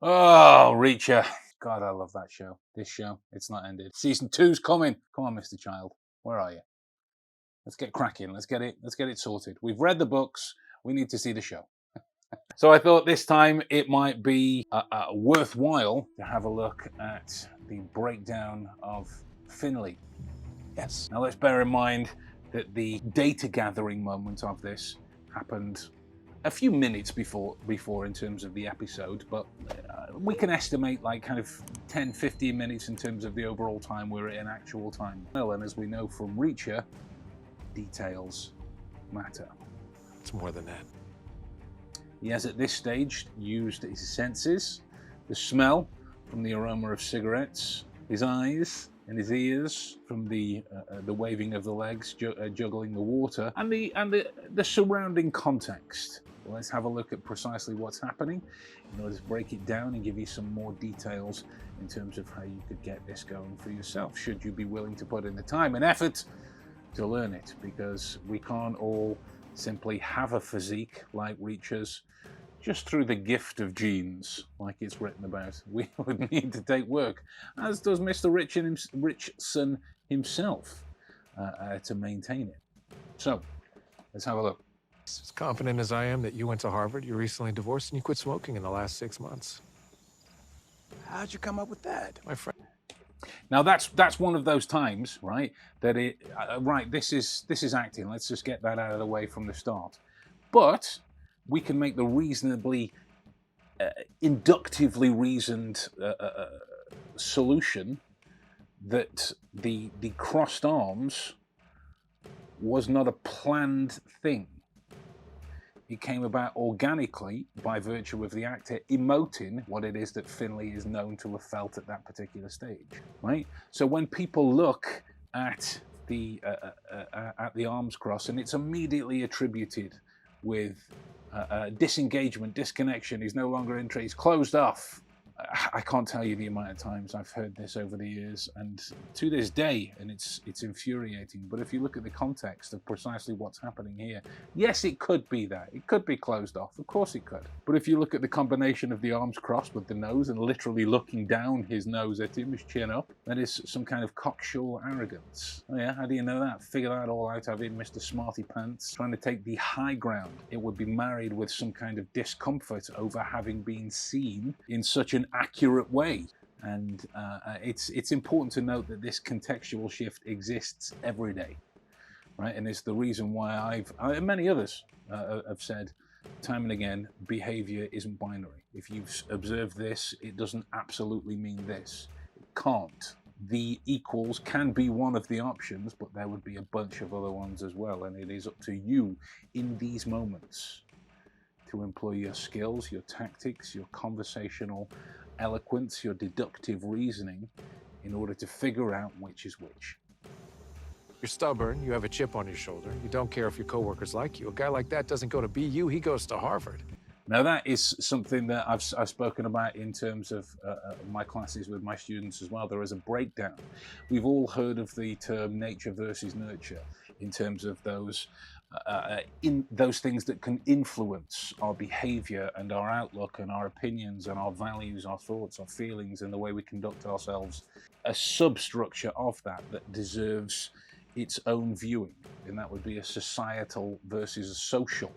Oh, Reacher. God, I love that show. This show, it's not ended. Season 2's coming. Come on, Mr. Child. Where are you? Let's get cracking. Let's get it sorted. We've read the books. We need to see the show. So I thought this time it might be worthwhile to have a look at the breakdown of Finley. Yes. Now let's bear in mind that the data gathering moment of this happened a few minutes before in terms of the episode, but we can estimate like kind of 10-15 minutes in terms of the overall time we're in actual time. Well, and as we know from Reacher, details matter. It's more than that. He has at this stage used his senses, the smell from the aroma of cigarettes, his eyes and his ears from the waving of the legs, juggling the water, and the surrounding context. Well, let's have a look at precisely what's happening in order to break it down and give you some more details in terms of how you could get this going for yourself, should you be willing to put in the time and effort to learn it, because we can't all simply have a physique like Reacher's just through the gift of genes, like it's written about. We would need to take work, as does Mr. Richardson himself, to maintain it. So, let's have a look. As confident as I am that you went to Harvard, you're recently divorced, and you quit smoking in the last 6 months. How'd you come up with that, my friend? Now that's one of those times, right? That this is acting. Let's just get that out of the way from the start. But we can make the reasonably inductively reasoned solution that the crossed arms was not a planned thing. It came about organically by virtue of the actor emoting what it is that Finley is known to have felt at that particular stage, right? So when people look at the arms cross, and it's immediately attributed with disengagement, disconnection, he's no longer interested, he's closed off. I can't tell you the amount of times I've heard this over the years, and to this day, and it's infuriating. But if you look at the context of precisely what's happening here, yes, it could be that. It could be closed off. Of course it could. But if you look at the combination of the arms crossed with the nose and literally looking down his nose at him, his chin up, that is some kind of cocksure arrogance. Oh yeah, how do you know that? Figure that all out of it, Mr. Smarty Pants, trying to take the high ground. It would be married with some kind of discomfort over having been seen in such an accurate way. And it's important to note that this contextual shift exists every day, right? And it's the reason why I and many others have said time and again, behavior isn't binary. If you've observed this, it doesn't absolutely mean this. It can't. The equals can be one of the options, but there would be a bunch of other ones as well. And it is up to you in these moments to employ your skills, your tactics, your conversational eloquence, your deductive reasoning in order to figure out which is which. You're stubborn, you have a chip on your shoulder, you don't care if your coworkers like you. A guy like that doesn't go to BU, he goes to Harvard. Now that is something that I've spoken about in terms of my classes with my students as well. There is a breakdown. We've all heard of the term nature versus nurture in terms of those things that can influence our behavior and our outlook and our opinions and our values, our thoughts, our feelings, and the way we conduct ourselves. A substructure of that deserves its own viewing, and that would be a societal versus a social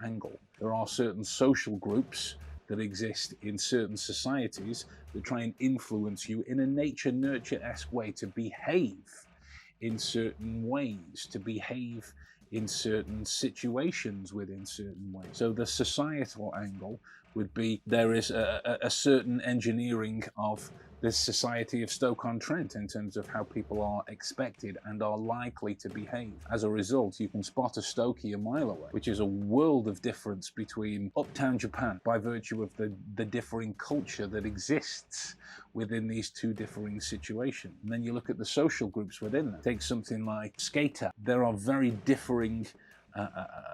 angle. There are certain social groups that exist in certain societies that try and influence you in a nature-nurture-esque way to behave in certain ways, to behave in certain situations within certain ways. So the societal angle would be there is a certain engineering of the society of Stoke-on-Trent in terms of how people are expected and are likely to behave. As a result, you can spot a Stokey a mile away, which is a world of difference between uptown Japan by virtue of the differing culture that exists within these two differing situations. And then you look at the social groups within that. Take something like skater. There are very differing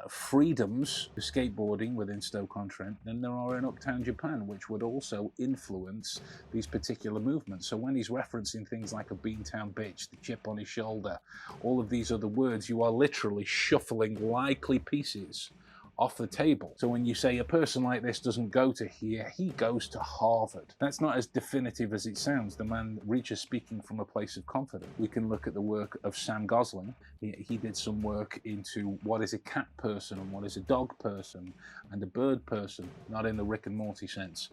freedoms for skateboarding within Stoke-on-Trent than there are in uptown Japan, which would also influence these particular movements. So when he's referencing things like a beantown bitch, the chip on his shoulder, all of these other words, you are literally shuffling likely pieces off the table. So when you say a person like this doesn't go to here, he goes to Harvard. That's not as definitive as it sounds. The man Reacher's speaking from a place of confidence. We can look at the work of Sam Gosling. He did some work into what is a cat person and what is a dog person and a bird person, not in the Rick and Morty sense.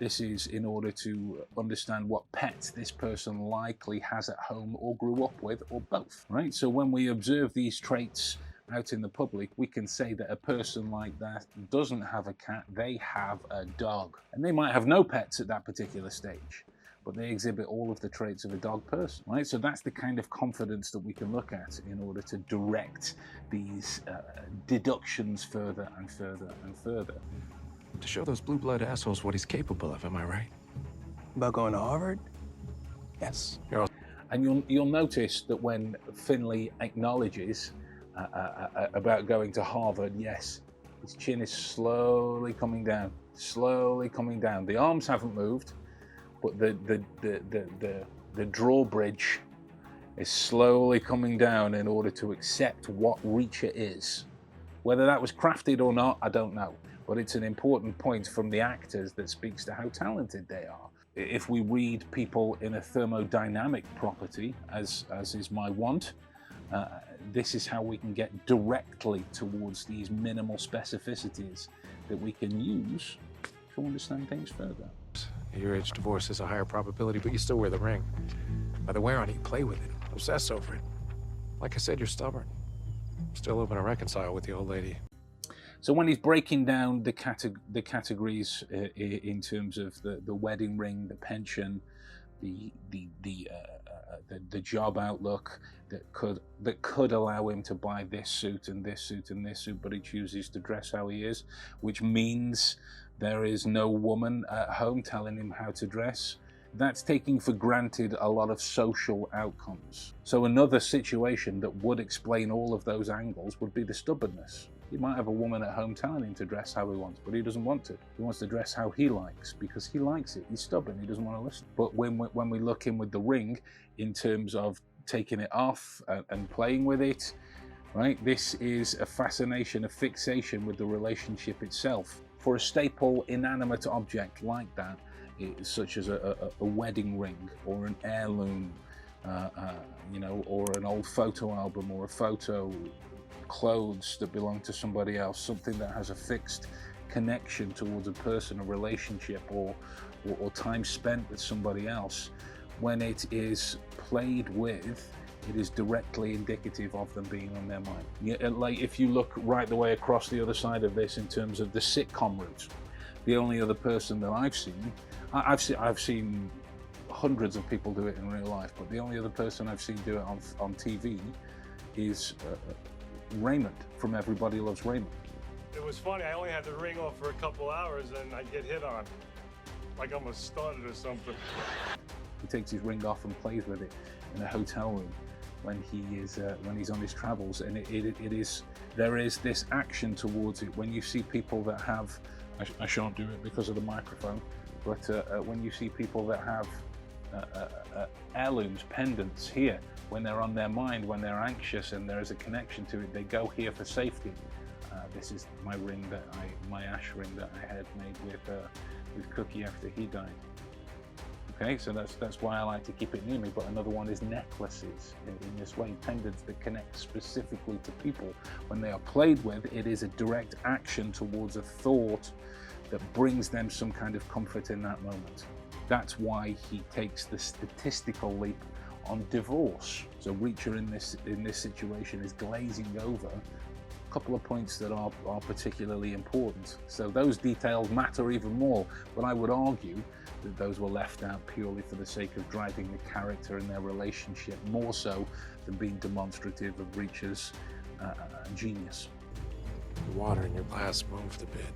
This is in order to understand what pets this person likely has at home or grew up with, or both, right? So when we observe these traits out in the public, we can say that a person like that doesn't have a cat, they have a dog. And they might have no pets at that particular stage, but they exhibit all of the traits of a dog person, right? So that's the kind of confidence that we can look at in order to direct these deductions further and further and further. To show those blue blood assholes what he's capable of, am I right? About going to Harvard? Yes. And you'll notice that when Finley acknowledges about going to Harvard, yes, his chin is slowly coming down, slowly coming down. The arms haven't moved, but the drawbridge is slowly coming down in order to accept what Reacher is. Whether that was crafted or not, I don't know. But it's an important point from the actors that speaks to how talented they are. If we read people in a thermodynamic property, as is my want, this is how we can get directly towards these minimal specificities that we can use to understand things further. At your age, divorce is a higher probability, but you still wear the ring. By the wear on it, you play with it, obsess over it. Like I said, you're stubborn. Still hoping to reconcile with the old lady. So when he's breaking down the categories in terms of the wedding ring, the pension, the job outlook that could allow him to buy this suit and this suit and this suit, but he chooses to dress how he is, which means there is no woman at home telling him how to dress. That's taking for granted a lot of social outcomes. So another situation that would explain all of those angles would be the stubbornness. He might have a woman at home telling him to dress how he wants, but he doesn't want to. He wants to dress how he likes because he likes it. He's stubborn. He doesn't want to listen. But when we look in with the ring in terms of taking it off and playing with it, right? This is a fascination, a fixation with the relationship itself. For a staple inanimate object like that, such as a wedding ring or an heirloom, or an old photo album or a photo, clothes that belong to somebody else, something that has a fixed connection towards a person, a relationship, or time spent with somebody else, when it is played with, it is directly indicative of them being on their mind. Yeah, like if you look right the way across the other side of this in terms of the sitcom route, the only other person that I've seen hundreds of people do it in real life, but the only other person I've seen do it on TV is Raymond from Everybody Loves Raymond. It was funny, I only had the ring off for a couple hours and I get hit on, like I'm a stud or something. He takes his ring off and plays with it in a hotel room when he's on his travels, and there is this action towards it. When you see people that have, I shan't do it because of the microphone, but when you see people that have heirlooms, pendants here, when they're on their mind, when they're anxious and there is a connection to it, they go here for safety. This is my ring my ash ring that I had made with Cookie after he died. Okay, so that's why I like to keep it near me. But another one is necklaces in this way, pendants that connect specifically to people. When they are played with, it is a direct action towards a thought that brings them some kind of comfort in that moment. That's why he takes the statistical leap on divorce. So Reacher in this situation is glazing over a couple of points that are particularly important. So those details matter even more, but I would argue that those were left out purely for the sake of driving the character and their relationship, more so than being demonstrative of Reacher's genius. The water in your glass moved a bit.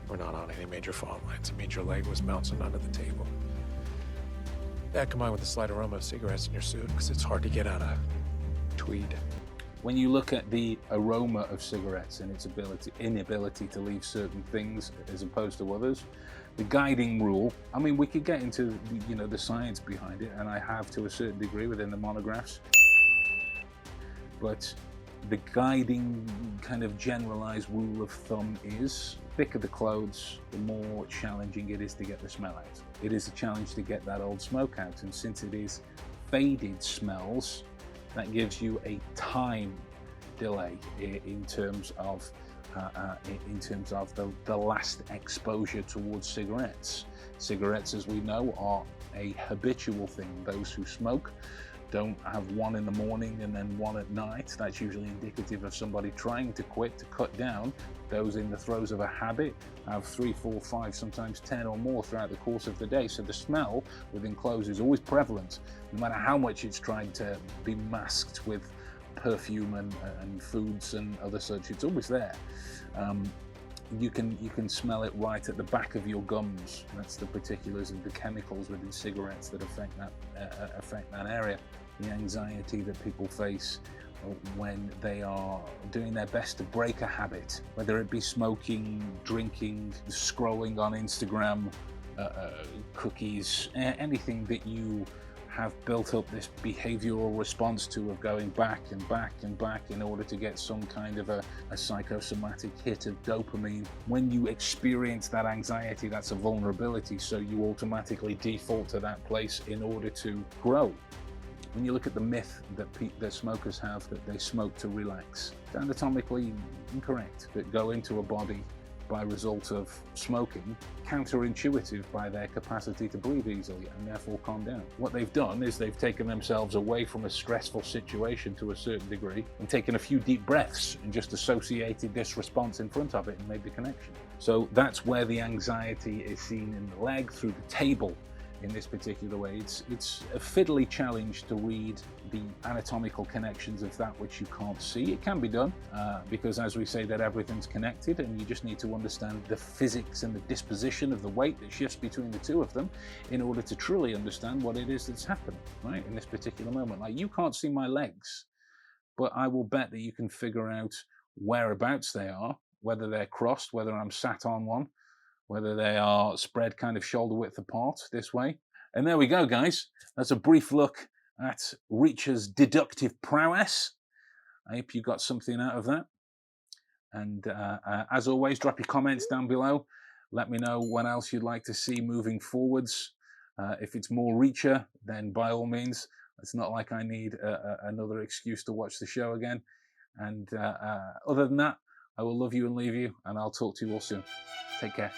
We're not on any major fault lines. It means your leg was bouncing under the table. That combined with the slight aroma of cigarettes in your suit, because it's hard to get out of tweed. When you look at the aroma of cigarettes and its inability to leave certain things as opposed to others, the guiding rule, I mean, we could get into the science behind it, and I have to a certain degree within the monographs, but The guiding kind of generalized rule of thumb is thicker the clothes, the more challenging it is to get the smell out. It is a challenge to get that old smoke out, and since it is faded smells, that gives you a time delay in terms of the last exposure towards cigarettes. Cigarettes, as we know, are a habitual thing. Those who smoke don't have one in the morning and then one at night. That's usually indicative of somebody trying to quit, to cut down. Those in the throes of a habit have 3, 4, 5, sometimes 10 or more throughout the course of the day. So the smell within clothes is always prevalent, no matter how much it's trying to be masked with perfume and foods and other such. It's always there. You can smell it right at the back of your gums. That's the particulars of the chemicals within cigarettes that affect that area. The anxiety that people face when they are doing their best to break a habit, whether it be smoking, drinking, scrolling on Instagram, cookies, anything that you have built up this behavioral response to, of going back and back and back in order to get some kind of a psychosomatic hit of dopamine. When you experience that anxiety, that's a vulnerability, so you automatically default to that place in order to grow. When you look at the myth that smokers have, that they smoke to relax, it's anatomically incorrect. That go into a body by result of smoking, counterintuitive by their capacity to breathe easily and therefore calm down. What they've done is they've taken themselves away from a stressful situation to a certain degree and taken a few deep breaths and just associated this response in front of it and made the connection. So that's where the anxiety is seen in the leg, through the table. In this particular way, it's a fiddly challenge to read the anatomical connections of that which you can't see. It can be done because, as we say, that everything's connected, and you just need to understand the physics and the disposition of the weight that shifts between the two of them in order to truly understand what it is that's happening, right, in this particular moment. Like, you can't see my legs, but I will bet that you can figure out whereabouts they are, whether they're crossed, whether I'm sat on one, whether they are spread kind of shoulder width apart this way. And there we go, guys. That's a brief look at Reacher's deductive prowess. I hope you got something out of that. And as always, drop your comments down below. Let me know what else you'd like to see moving forwards. If it's more Reacher, then by all means. It's not like I need another excuse to watch the show again. And other than that, I will love you and leave you, and I'll talk to you all soon. Take care.